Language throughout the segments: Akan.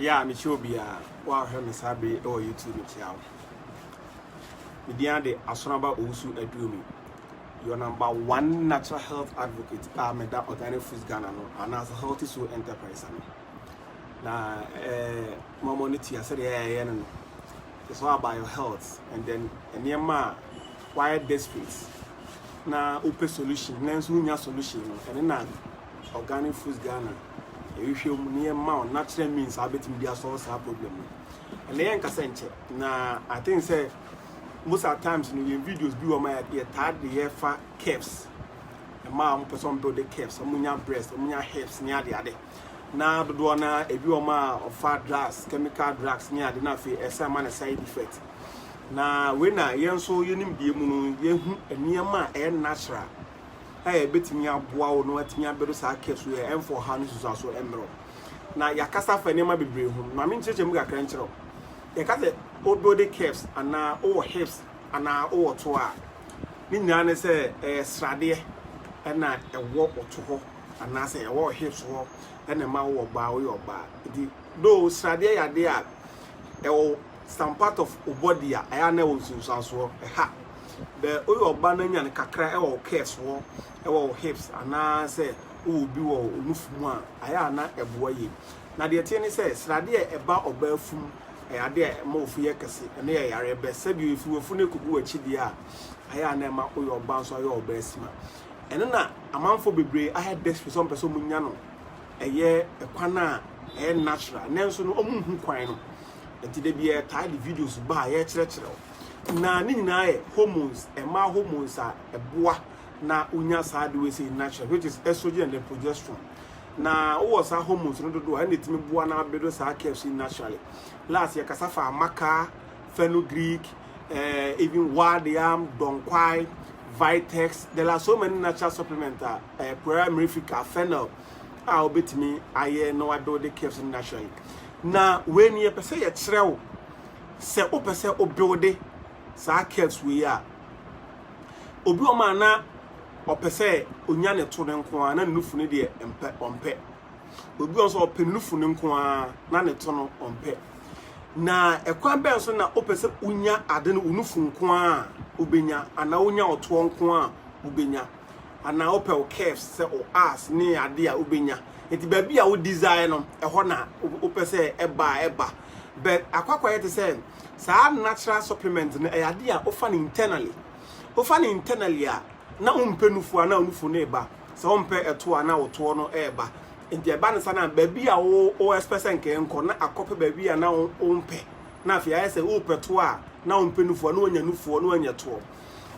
Yeah, me sure be wow, her Miss Abby or YouTube channel. The Diande Asonaba Usu Edumi. Your number one natural health advocate, Meda Organic Foods Ghana, and as a healthy soul enterprise. Now, Mamonity, I said, yeah, it's all about your health, and then near ma why desperate. Now, open solution, Nansunya solution, and then Organic Foods Ghana. If you near mount natural means I bet media solves our problem. And then Casenche. Now I think say most of the times in your videos be on my third the year for caves. A mom person build the caves, some breast, some hips near the other. Now the donor a bioma of fat drugs, chemical drugs near the nafi as a man side effect. Now when I young so you need be a near ma and natural. I bet me a boa no at me a better sackets we are for hands also emerald. Now, your cassa for never be brave home. Mammy Chimga Cranchero. You got the old body caps and now all hips and now all toa. Nina say a stradia and not a walk or two, and I say a war hips walk and a mouth or bow your bar. Though stradia there, some part of body I know since also a hat. The oil banana and kakra or caps war. Hips and I say, oh, be all move I am not a boy. Now, the attorney says, Radia about or belfum, I dare more for yakasi, and they are a best save you if you were funny could go a chidia. I am never your bounce or your best man. And then a month for be I had this for some person munyano. A year, a quana, a natural, Nelson, quino. And today be a tidy videos by a church. Now, Nina, hormones, and my hormones are a bois. Na unya side we say natural, which is estrogen and the progesterone. Na was our hormones no do and it me bua na bedo sa KFC naturally. Last year kasafa maka, fenugreek, even wadiam, donquai, vitex. There are so many natural supplements. Primerifica, fennel. I'll bet me I know I do the KFC naturally. Na when you say a trail, say open say obode sa KFC we are. Obioma na opese onya ne to ne nko a na nufu ne de ompe obi onso ope nufu ne nko a na ne to no ompe na ekwan ben so na opese unya ade ne unufu nko a obenya ana unya oto nko a obenya ana ope o caves se o ass ne ade a obenya enti ba bia o design no eho na opese eba but akwakwa yete say sa natural supplement ne ade a ofa internally a na umpenufu ana unufu ne ba so umpe eto ana oto no eba nti eba ne sana ba bia o express nke enko na akope ba bia na umpe na afia ya se upeto a na umpenufu na onya nufu na onya to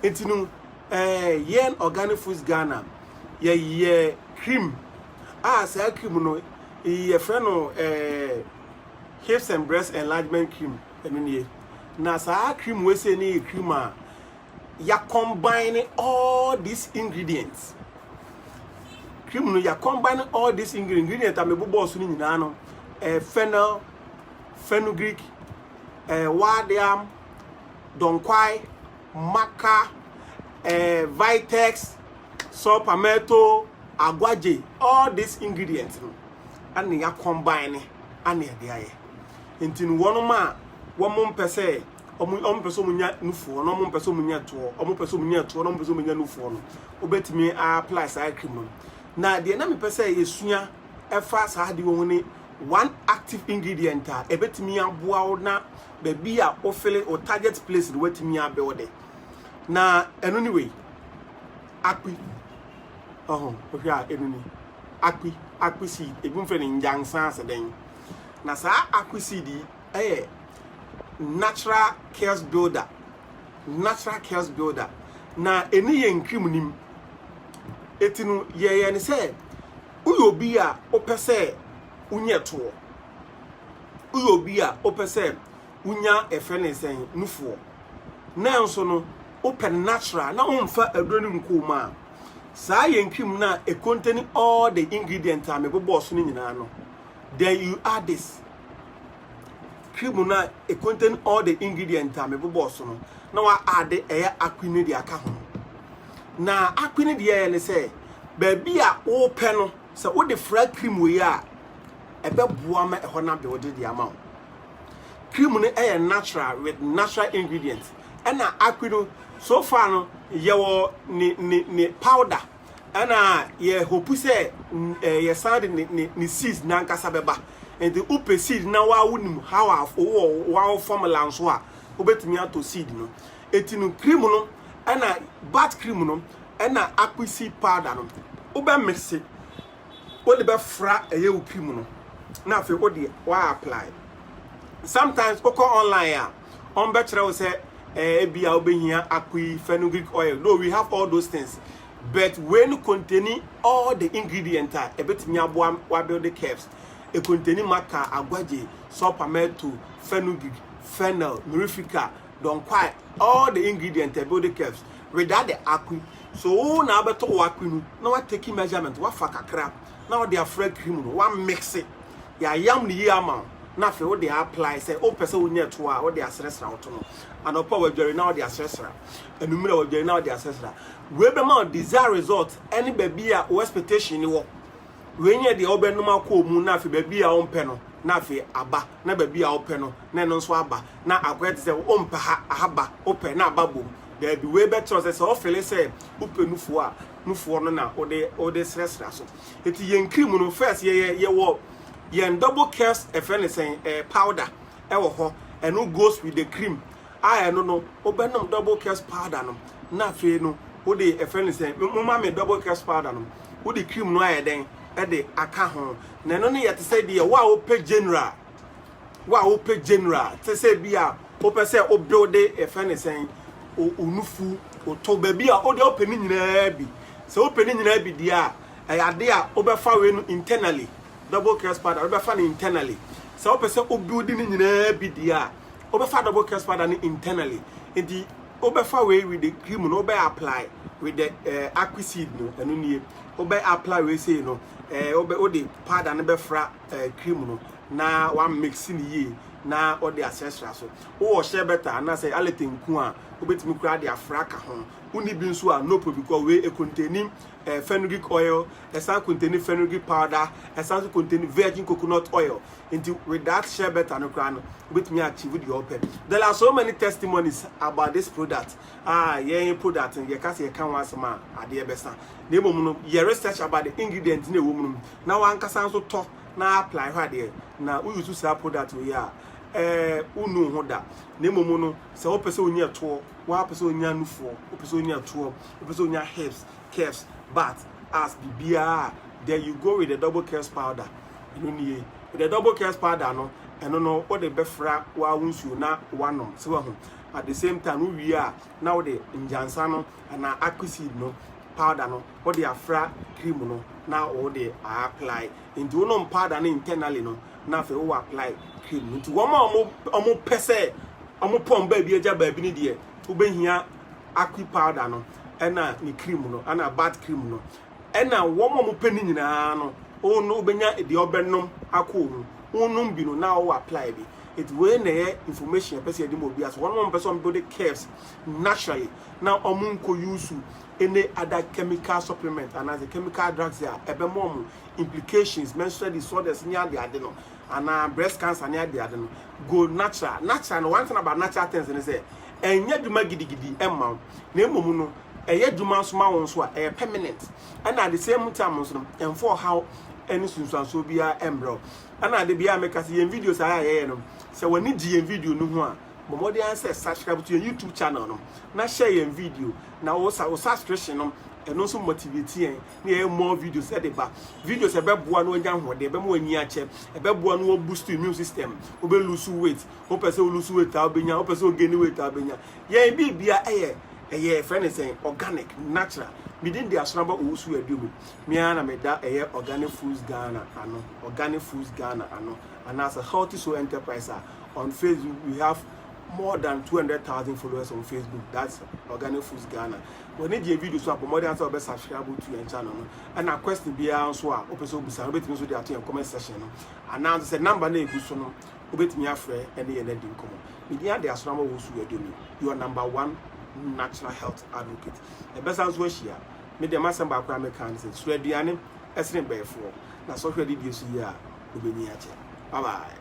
nti no yen Organic Foods Ghana ye cream sa cream no ye friend no hips and breast enlargement cream enu na sa cream we say ni cream a you combining all these ingredients. Cream no you combining all these ingredients and me bobo so ni nyina no fennel, fenugreek, wadiam, donquai, maca, vitex, saw palmetto, aguaje, all these ingredients no and you combining and they are intin one ma one person omo person munya nufu no omo person munya to omo person munya to no omo person munya nufu no obetimi apply sa cream no na de na me person yesua efa sa de wo ni one active ingredient a ebetimi aboa wo na ba bi a o feel o target place de wetimi abe wo de na eno ni we akpi ohia eno ni akpi seed ebi mfe ni Njansang se den na sa akpi seed natural chaos builder na eni ye nkrim nim etinu ye ne se uyobi a opese unye to uyobi a opese unya efene sen nufuo na nso no open natural na umfa adoni nkoma saa ye nkrim na e contain all the ingredients am ebobo so ni nyina no then you add this cream na e contain all the ingredients am ebobo so no na wa add akwi ne dia ka ho na akwi ne dia ne se ba bi a wo pe no se wo de fra cream we a ebe boa ma ehɔ na be wode di amount cream no natural with natural ingredients and Akpi no so far no ye ni powder and ye hope say ye sound ni seeds na nkasa beba and the upe seed na wa wunim how wa formula nso a obetumi ato seed no eti no cream no and bat cream no and Akpi seed powder no obe mix it o de be fra eye u cream no na fe o de wa apply sometimes oko online on betre we say ebia obehia Akpi fenugreek oil no we have all those things but when containing all the ingredients ebetimi aboa wa build the curves e containing maka agwaje sopameto fenugreek fennel mirifica don quite all the ingredients build the curves without the Akpi so na beto Akpi no na wa take measurement wa fa kakra na they afraid cream no wa mix it ya yam ni yama na fe wo dey apply say o pese wo nya to a wo dey asresra wo to no and opa wo dware na wo dey asresra enumere wo dware na wo dey asresra we be ma desire result any baby a wo expectation ni wo we nya dey obenum akọ mu na fe baby a wo mpe no na fe aba na baby a wo pe no na no so aba na agwet say wo mpe ha aba wo pe na aba bom there be we better say o feel say wo pe nufu a nufu no na wo dey sresra so eti yen cream no first ye wo yen double curves a friend saying powder ewo ho and no goes with the cream I no obenom double curves powder no na fe no wo de a friend saying mama me double curves powder no wo the cream no aye den e de aka ho na no yet say de wa wo pe general te say bia wo pe say o build a friend saying onufu o to ba bia o de open ni nyina bi so open ni nyina bi dia ade a obefa we no internally double curves powder obefa internally so person o build ni nyina bi dia obefa double curves powder ni internally enti obefa we with the cream no obe apply with the Akpi seed no enu nie obe apply we say no obe o de powder no be fra cream no na one mix ni ye na o de accessory so o share better na say aletenku a obetimi kura de afra ka ho uni bi nso a no problem because we containing fenugreek oil, some containing fenugreek powder, some containing virgin coconut oil. Into with that sherbet and crown with me achieve your pet. There are so many testimonies about this product. Yeah, product and you can't once a man at the best. The woman, you research about the ingredients in the woman. Now one can so talk now apply right there. Now we use to sell product we are. Unu hoda ne momono se o pese onya to wa pese onya nufo o pese onya to o pese onya herbs curves but as bibia there you go with the double curves powder you know nie with the double curves powder no eno no o de befra wa wunsu na wanom se wa ho at the same time we are now the Njansang no na Akpi seed no powder no o de afra cream no now o de apply into no powder no internally no na fe o apply cream nti wo ma omo pese omo pom ba bi eja ba bi ni de wo behia Akpi powder no ena ni cream no ana bat cream no ena wo ma mo pani nyina no o no benya de obenom akomu onum bi no na o apply bi it wey na information pese de mo bi as one more person build the curves naturally now omo nko use any other chemical supplement and as a chemical drugs there ebe mo implications menstrual disorders nya de ade no and breast cancer near the other go natural no one thing about natural things and say enye duma gidigidi emma na emomu no eye duma so ma won so a permanent and at the same time so and for how any sunsun so bia embro and at the bia make us yen videos aye no say when need yen video no ho a momodi answer subscribe to your YouTube channel no na share yen video na wo subscription no and also motivate na more videos e dey ba videos e be boa no anya ho de be mo ani ache e be boa no boost immune system o be lose weight o pese o lose weight a obenya o pese o gain weight a obenya ye bibia eye friend say organic natural within the asramba osu adum me ana me da organic foods Ghana ano and as a healthy soul enterprise on Facebook we have more than 200,000 followers on Facebook. That's Organic Foods Ghana. When you do video, so more than so subscribe to your channel. And a question be answer. Open so be so bet me so dey at your comment section. And now say number na egu so no. Obet me afre and the end come. Media dey asrama wo su edo me. You are number 1 natural health advocate. The best answer here. Me dey masamba kwa me kan say so aduane esene be for. Na so hwe dey so here. wobɛnya akyɛ. Bye bye.